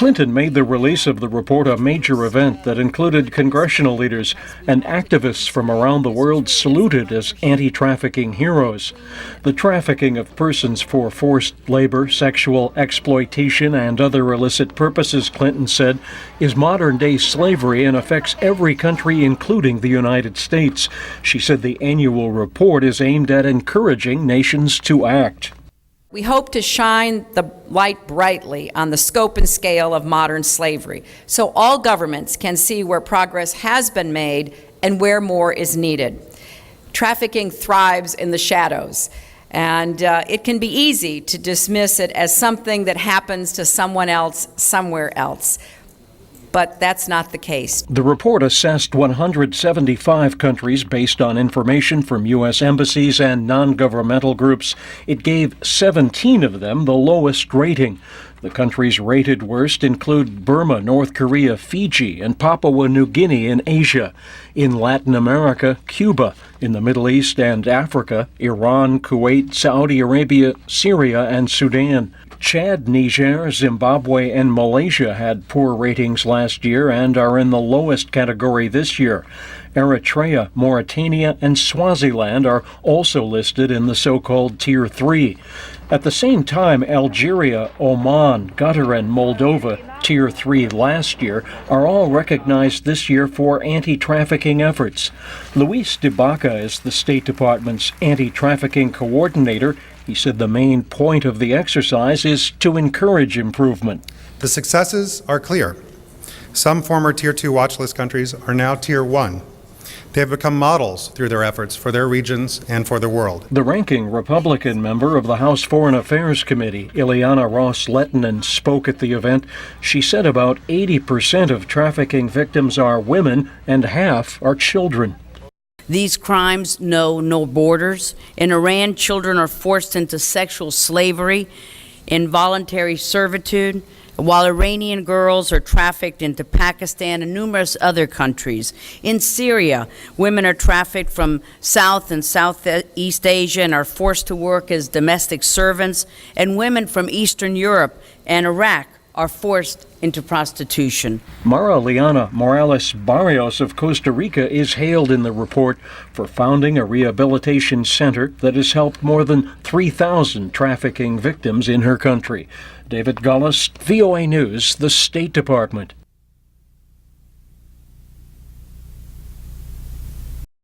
Clinton made the release of the report a major event that included congressional leaders and activists from around the world saluted as anti-trafficking heroes. The trafficking of persons for forced labor, sexual exploitation, and other illicit purposes, Clinton said, is modern-day slavery and affects every country, including the United States. She said the annual report is aimed at encouraging nations to act. We hope to shine the light brightly on the scope and scale of modern slavery, so all governments can see where progress has been made and where more is needed. Trafficking thrives in the shadows, and it can be easy to dismiss it as something that happens to someone else somewhere else. But that's not the case. The report assessed 175 countries based on information from U.S. embassies and non-governmental groups. It gave 17 of them the lowest rating. The countries rated worst include Burma, North Korea, Fiji, and Papua New Guinea in Asia. In Latin America, Cuba. In the Middle East and Africa, Iran, Kuwait, Saudi Arabia, Syria, and Sudan. Chad, Niger, Zimbabwe, and Malaysia had poor ratings last year and are in the lowest category this year. Eritrea, Mauritania, and Swaziland are also listed in the so-called Tier 3. At the same time, Algeria, Oman, Qatar, and Moldova, Tier 3 last year, are all recognized this year for anti-trafficking efforts. Luis de Baca is the State Department's anti-trafficking coordinator. He said the main point of the exercise is to encourage improvement. The successes are clear. Some former Tier 2 watch list countries are now Tier 1. They have become models through their efforts for their regions and for the world. The ranking Republican member of the House Foreign Affairs Committee, Ileana Ross-Lehtinen, spoke at the event. She said about 80% of trafficking victims are women and half are children. These crimes know no borders. In Iran, children are forced into sexual slavery, involuntary servitude, while Iranian girls are trafficked into Pakistan and numerous other countries. In Syria, women are trafficked from South and Southeast Asia and are forced to work as domestic servants, and women from Eastern Europe and Iraq are forced into prostitution. Mara Liana Morales Barrios of Costa Rica is hailed in the report for founding a rehabilitation center that has helped more than 3,000 trafficking victims in her country. David Gollust, VOA News, the State Department.